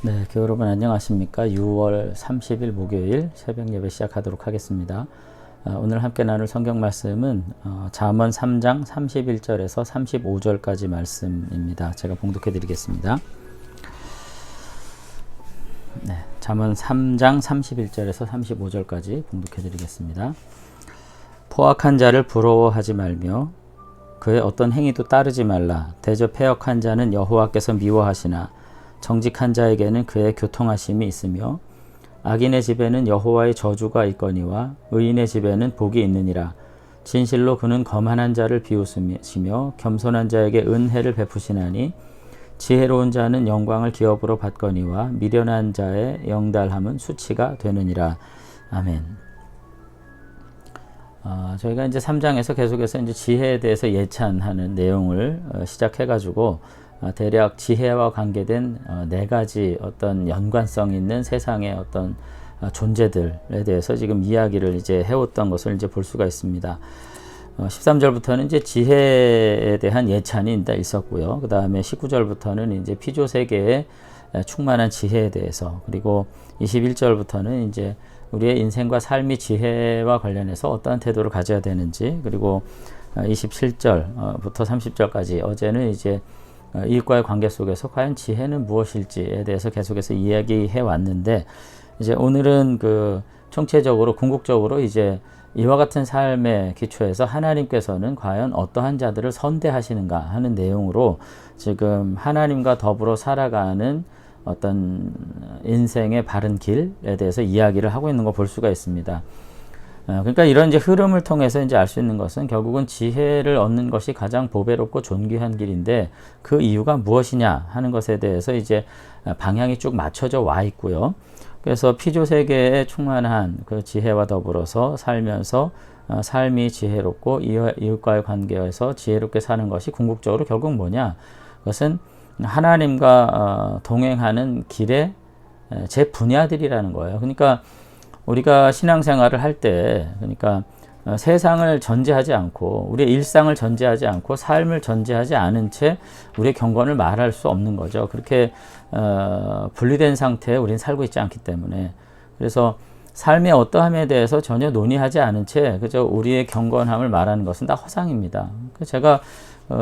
네, 교회 여러분 안녕하십니까? 6월 30일 목요일 새벽 예배 시작하도록 하겠습니다. 오늘 함께 나눌 성경 말씀은 잠언 3장 31절에서 35절까지 말씀입니다. 제가 봉독해 드리겠습니다. 네, 잠언 3장 31절에서 35절까지 봉독해 드리겠습니다. 포악한 자를 부러워하지 말며 그의 어떤 행위도 따르지 말라. 대저 패역한 자는 여호와께서 미워하시나 정직한 자에게는 그의 교통하심이 있으며 악인의 집에는 여호와의 저주가 있거니와 의인의 집에는 복이 있느니라. 진실로 그는 거만한 자를 비웃으시며 겸손한 자에게 은혜를 베푸시나니 지혜로운 자는 영광을 기업으로 받거니와 미련한 자의 영달함은 수치가 되느니라. 아멘. 저희가 이제 3장에서 계속해서 이제 지혜에 대해서 예찬하는 내용을 시작해가지고 대략 지혜와 관계된 네 가지 어떤 연관성 있는 세상의 어떤 존재들에 대해서 지금 이야기를 이제 해왔던 것을 이제 볼 수가 있습니다. 13절부터는 이제 지혜에 대한 예찬이 있었고요. 그 다음에 19절부터는 이제 피조 세계의 충만한 지혜에 대해서, 그리고 21절부터는 이제 우리의 인생과 삶이 지혜와 관련해서 어떠한 태도를 가져야 되는지, 그리고 27절부터 30절까지 어제는 이제 이익과의 관계 속에서 과연 지혜는 무엇일지에 대해서 계속해서 이야기해 왔는데, 이제 오늘은 그 총체적으로 궁극적으로 이제 이와 같은 삶의 기초에서 하나님께서는 과연 어떠한 자들을 선대하시는가 하는 내용으로 지금 하나님과 더불어 살아가는 어떤 인생의 바른 길에 대해서 이야기를 하고 있는 거 볼 수가 있습니다. 그러니까 이런 이제 흐름을 통해서 이제 알 수 있는 것은 결국은 지혜를 얻는 것이 가장 보배롭고 존귀한 길인데 그 이유가 무엇이냐 하는 것에 대해서 이제 방향이 쭉 맞춰져 와 있고요. 그래서 피조 세계에 충만한 그 지혜와 더불어서 살면서 삶이 지혜롭고 이웃과의 관계에서 지혜롭게 사는 것이 궁극적으로 결국 뭐냐? 그것은 하나님과 동행하는 길의 제 분야들이라는 거예요. 그러니까 우리가 신앙생활을 할 때, 그러니까 세상을 전제하지 않고 우리의 일상을 전제하지 않고 삶을 전제하지 않은 채 우리의 경건을 말할 수 없는 거죠. 그렇게 분리된 상태에 우리는 살고 있지 않기 때문에. 그래서 삶의 어떠함에 대해서 전혀 논의하지 않은 채 그저 우리의 경건함을 말하는 것은 다 허상입니다. 제가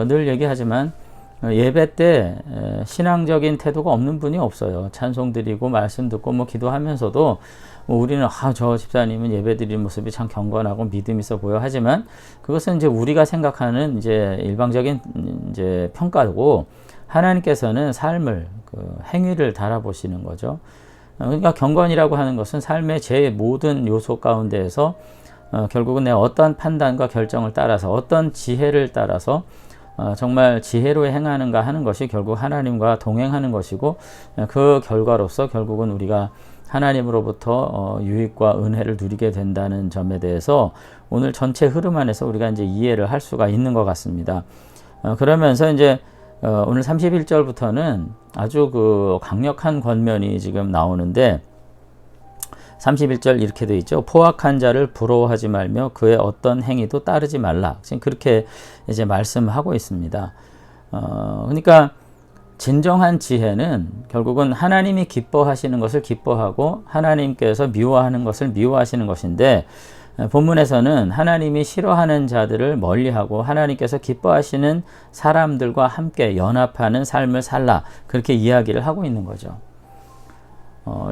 늘 얘기하지만 예배 때 신앙적인 태도가 없는 분이 없어요. 찬송 드리고 말씀 듣고 뭐 기도하면서도 우리는 저 집사님은 예배 드리는 모습이 참 경건하고 믿음 있어 보여 하지만 그것은 이제 우리가 생각하는 이제 일방적인 이제 평가고, 하나님께서는 삶을 그 행위를 달아보시는 거죠. 그러니까 경건이라고 하는 것은 삶의 제 모든 요소 가운데에서 결국은 내 어떤 판단과 결정을 따라서 어떤 지혜를 따라서 정말 지혜로 행하는가 하는 것이 결국 하나님과 동행하는 것이고, 그 결과로서 결국은 우리가 하나님으로부터 유익과 은혜를 누리게 된다는 점에 대해서 오늘 전체 흐름 안에서 우리가 이제 이해를 할 수가 있는 것 같습니다. 그러면서 이제 오늘 31절부터는 아주 그 강력한 권면이 지금 나오는데, 31절 이렇게 되어 있죠. 포악한 자를 부러워하지 말며 그의 어떤 행위도 따르지 말라. 지금 그렇게 이제 말씀하고 있습니다. 그러니까 진정한 지혜는 결국은 하나님이 기뻐하시는 것을 기뻐하고 하나님께서 미워하는 것을 미워하시는 것인데, 본문에서는 하나님이 싫어하는 자들을 멀리하고 하나님께서 기뻐하시는 사람들과 함께 연합하는 삶을 살라, 그렇게 이야기를 하고 있는 거죠.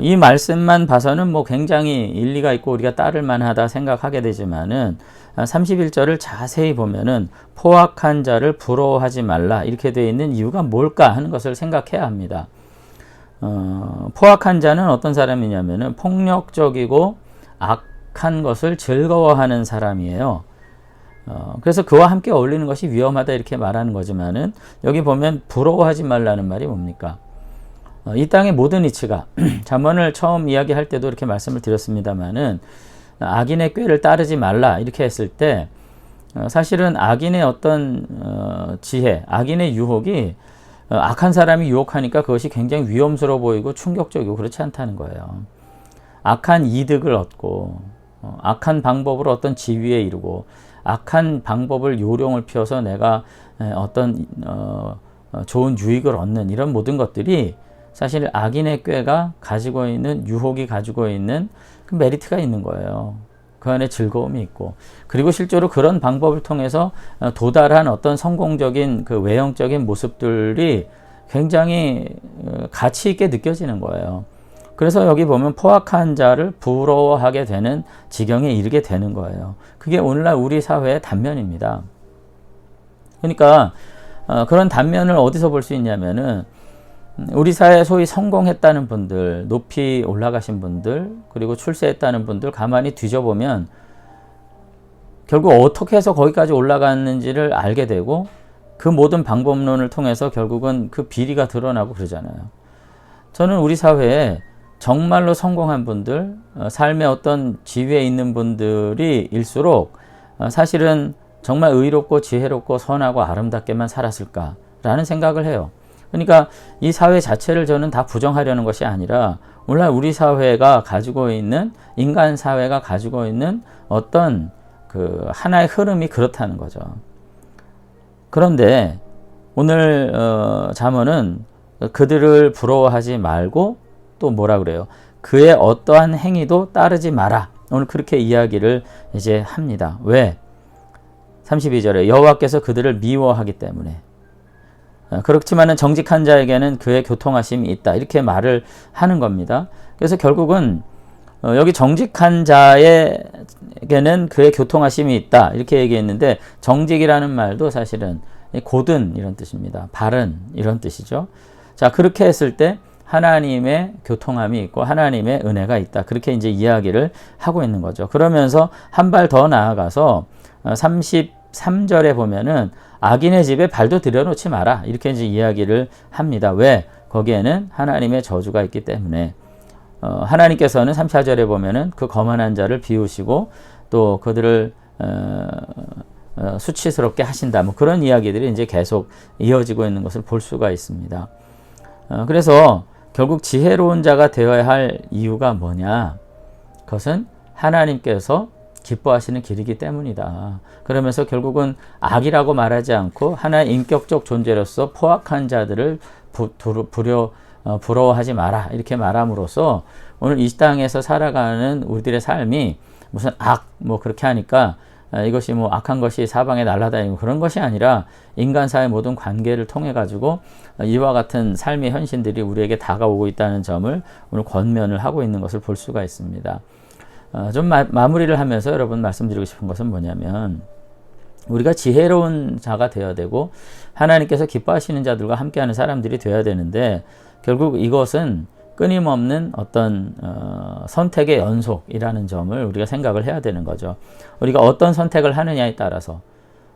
이 말씀만 봐서는 뭐 굉장히 일리가 있고 우리가 따를 만하다 생각하게 되지만은 31절을 자세히 보면은 포악한 자를 부러워하지 말라 이렇게 되어 있는 이유가 뭘까 하는 것을 생각해야 합니다. 포악한 자는 어떤 사람이냐면은 폭력적이고 악한 것을 즐거워하는 사람이에요. 그래서 그와 함께 어울리는 것이 위험하다 이렇게 말하는 거지만은 여기 보면 부러워하지 말라는 말이 뭡니까? 이 땅의 모든 이치가 잠언을 처음 이야기할 때도 이렇게 말씀을 드렸습니다만은 악인의 꾀를 따르지 말라 이렇게 했을 때 사실은 악인의 어떤 지혜, 악인의 유혹이 악한 사람이 유혹하니까 그것이 굉장히 위험스러워 보이고 충격적이고 그렇지 않다는 거예요. 악한 이득을 얻고 악한 방법으로 어떤 지위에 이르고 악한 방법을 요령을 피워서 내가 어떤 좋은 유익을 얻는 이런 모든 것들이 사실 악인의 꾀가 가지고 있는, 유혹이 가지고 있는 그 메리트가 있는 거예요. 그 안에 즐거움이 있고, 그리고 실제로 그런 방법을 통해서 도달한 어떤 성공적인 그 외형적인 모습들이 굉장히 가치 있게 느껴지는 거예요. 그래서 여기 보면 포악한 자를 부러워하게 되는 지경에 이르게 되는 거예요. 그게 오늘날 우리 사회의 단면입니다. 그러니까 그런 단면을 어디서 볼 수 있냐면은 우리 사회에 소위 성공했다는 분들, 높이 올라가신 분들, 그리고 출세했다는 분들 가만히 뒤져보면 결국 어떻게 해서 거기까지 올라갔는지를 알게 되고, 그 모든 방법론을 통해서 결국은 그 비리가 드러나고 그러잖아요. 저는 우리 사회에 정말로 성공한 분들, 삶의 어떤 지위에 있는 분들이 일수록 사실은 정말 의롭고 지혜롭고 선하고 아름답게만 살았을까라는 생각을 해요. 그러니까 이 사회 자체를 저는 다 부정하려는 것이 아니라 오늘날 우리 사회가 가지고 있는, 인간 사회가 가지고 있는 어떤 그 하나의 흐름이 그렇다는 거죠. 그런데 오늘 잠언은 그들을 부러워하지 말고 또 뭐라 그래요? 그의 어떠한 행위도 따르지 마라. 오늘 그렇게 이야기를 이제 합니다. 왜? 32절에 여호와께서 그들을 미워하기 때문에. 그렇지만은 정직한 자에게는 그의 교통하심이 있다. 이렇게 말을 하는 겁니다. 그래서 결국은 여기 정직한 자에게는 그의 교통하심이 있다. 이렇게 얘기했는데, 정직이라는 말도 사실은 고든 이런 뜻입니다. 바른 이런 뜻이죠. 자, 그렇게 했을 때 하나님의 교통함이 있고 하나님의 은혜가 있다. 그렇게 이제 이야기를 하고 있는 거죠. 그러면서 한 발 더 나아가서 33절에 보면은 악인의 집에 발도 들여놓지 마라. 이렇게 이제 이야기를 합니다. 왜? 거기에는 하나님의 저주가 있기 때문에. 하나님께서는 34절에 보면은 그 거만한 자를 비우시고 또 그들을 수치스럽게 하신다. 뭐 그런 이야기들이 이제 계속 이어지고 있는 것을 볼 수가 있습니다. 그래서 결국 지혜로운 자가 되어야 할 이유가 뭐냐? 그것은 하나님께서 기뻐하시는 길이기 때문이다. 그러면서 결국은 악이라고 말하지 않고 하나의 인격적 존재로서 포악한 자들을 부러워하지 마라. 이렇게 말함으로써 오늘 이 땅에서 살아가는 우리들의 삶이 무슨 뭐 그렇게 하니까 이것이 뭐 악한 것이 사방에 날아다니고 그런 것이 아니라 인간사의 모든 관계를 통해 가지고 이와 같은 삶의 현실들이 우리에게 다가오고 있다는 점을 오늘 권면을 하고 있는 것을 볼 수가 있습니다. 좀 마무리를 하면서 여러분 말씀드리고 싶은 것은 뭐냐면, 우리가 지혜로운 자가 되어야 되고 하나님께서 기뻐하시는 자들과 함께하는 사람들이 되어야 되는데, 결국 이것은 끊임없는 어떤 선택의 연속이라는 점을 우리가 생각을 해야 되는 거죠. 우리가 어떤 선택을 하느냐에 따라서,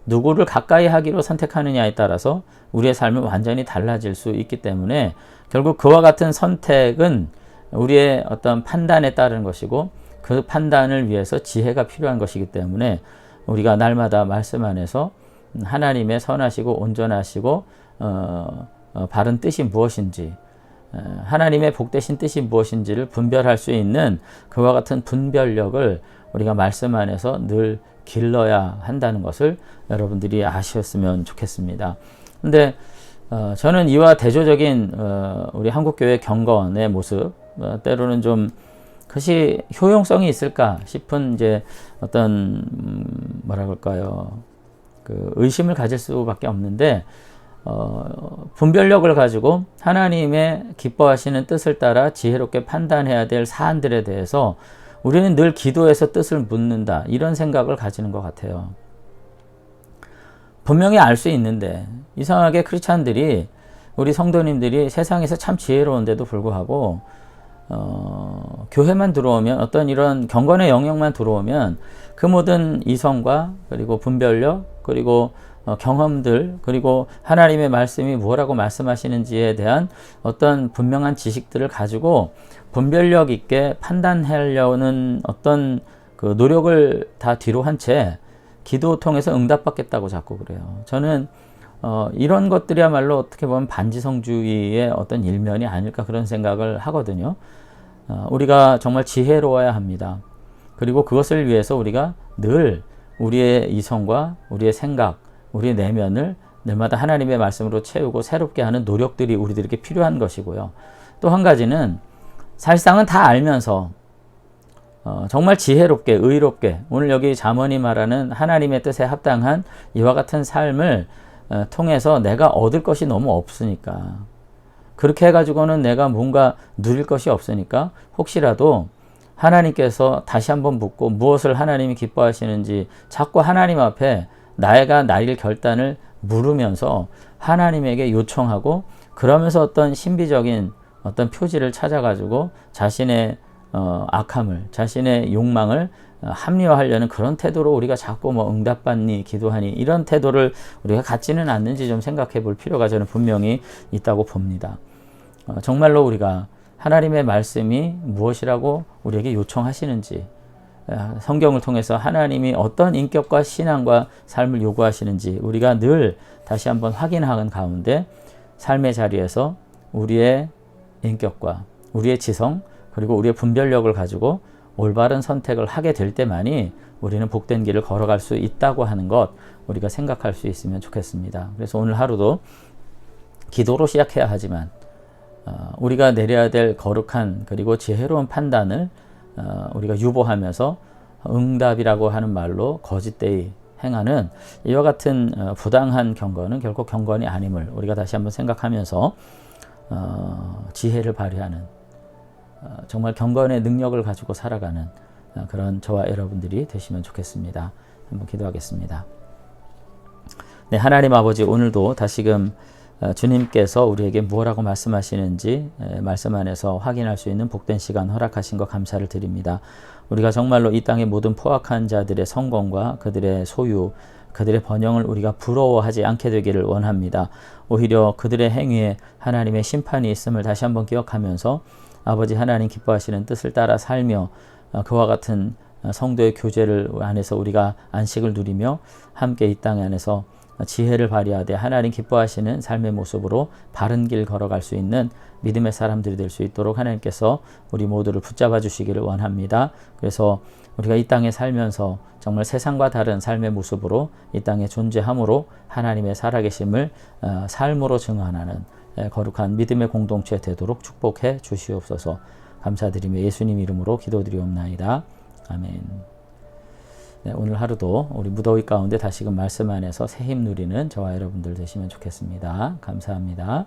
누구를 가까이 하기로 선택하느냐에 따라서 우리의 삶은 완전히 달라질 수 있기 때문에 결국 그와 같은 선택은 우리의 어떤 판단에 따른 것이고, 그 판단을 위해서 지혜가 필요한 것이기 때문에 우리가 날마다 말씀 안에서 하나님의 선하시고 온전하시고 바른 뜻이 무엇인지, 하나님의 복되신 뜻이 무엇인지를 분별할 수 있는 그와 같은 분별력을 우리가 말씀 안에서 늘 길러야 한다는 것을 여러분들이 아셨으면 좋겠습니다. 근데 저는 이와 대조적인 우리 한국교회 경건의 모습, 때로는 좀 그것이 효용성이 있을까 싶은 이제 어떤 뭐라 그럴까요? 그 의심을 가질 수밖에 없는데, 분별력을 가지고 하나님의 기뻐하시는 뜻을 따라 지혜롭게 판단해야 될 사안들에 대해서 우리는 늘 기도해서 뜻을 묻는다, 이런 생각을 가지는 것 같아요. 분명히 알 수 있는데 이상하게 크리스찬들이, 우리 성도님들이 세상에서 참 지혜로운데도 불구하고 교회만 들어오면, 어떤 이런 경건의 영역만 들어오면 그 모든 이성과 그리고 분별력, 그리고 경험들, 그리고 하나님의 말씀이 뭐라고 말씀하시는지에 대한 어떤 분명한 지식들을 가지고 분별력 있게 판단하려는 어떤 그 노력을 다 뒤로 한 채 기도 통해서 응답받겠다고 자꾸 그래요. 저는 이런 것들이야말로 어떻게 보면 반지성주의의 어떤 일면이 아닐까, 그런 생각을 하거든요. 우리가 정말 지혜로워야 합니다. 그리고 그것을 위해서 우리가 늘 우리의 이성과 우리의 생각, 우리의 내면을 날마다 하나님의 말씀으로 채우고 새롭게 하는 노력들이 우리들에게 필요한 것이고요. 또 한 가지는 사실상은 다 알면서 정말 지혜롭게 의롭게 오늘 여기 잠언이 말하는 하나님의 뜻에 합당한 이와 같은 삶을 통해서 내가 얻을 것이 너무 없으니까, 그렇게 해가지고는 내가 뭔가 누릴 것이 없으니까 혹시라도 하나님께서 다시 한번 묻고 무엇을 하나님이 기뻐하시는지 자꾸 하나님 앞에 나의 나일 결단을 물으면서 하나님에게 요청하고, 그러면서 어떤 신비적인 어떤 표지를 찾아가지고 자신의 악함을, 자신의 욕망을 합리화하려는 그런 태도로 우리가 자꾸 뭐 응답받니 기도하니 이런 태도를 우리가 갖지는 않는지 좀 생각해 볼 필요가 저는 분명히 있다고 봅니다. 정말로 우리가 하나님의 말씀이 무엇이라고 우리에게 요청하시는지, 성경을 통해서 하나님이 어떤 인격과 신앙과 삶을 요구하시는지 우리가 늘 다시 한번 확인하는 가운데 삶의 자리에서 우리의 인격과 우리의 지성 그리고 우리의 분별력을 가지고 올바른 선택을 하게 될 때만이 우리는 복된 길을 걸어갈 수 있다고 하는 것 우리가 생각할 수 있으면 좋겠습니다. 그래서 오늘 하루도 기도로 시작해야 하지만 우리가 내려야 될 거룩한 그리고 지혜로운 판단을 우리가 유보하면서 응답이라고 하는 말로 거짓되이 행하는 이와 같은 부당한 경건은 결코 경건이 아님을 우리가 다시 한번 생각하면서 지혜를 발휘하는 정말 경건의 능력을 가지고 살아가는 그런 저와 여러분들이 되시면 좋겠습니다. 한번 기도하겠습니다. 네, 하나님 아버지, 오늘도 다시금 주님께서 우리에게 무엇라고 말씀하시는지 말씀 안에서 확인할 수 있는 복된 시간 허락하신 것 감사를 드립니다. 우리가 정말로 이 땅의 모든 포악한 자들의 성공과 그들의 소유, 그들의 번영을 우리가 부러워하지 않게 되기를 원합니다. 오히려 그들의 행위에 하나님의 심판이 있음을 다시 한번 기억하면서 아버지 하나님 기뻐하시는 뜻을 따라 살며 그와 같은 성도의 교제를 안에서 우리가 안식을 누리며 함께 이 땅 안에서 지혜를 발휘하되 하나님 기뻐하시는 삶의 모습으로 바른 길 걸어갈 수 있는 믿음의 사람들이 될 수 있도록 하나님께서 우리 모두를 붙잡아 주시기를 원합니다. 그래서 우리가 이 땅에 살면서 정말 세상과 다른 삶의 모습으로 이 땅에 존재함으로 하나님의 살아계심을 삶으로 증언하는 거룩한 믿음의 공동체 되도록 축복해 주시옵소서. 감사드리며 예수님 이름으로 기도드리옵나이다. 아멘. 네, 오늘 하루도 우리 무더위 가운데 다시금 말씀 안에서 새 힘 누리는 저와 여러분들 되시면 좋겠습니다. 감사합니다.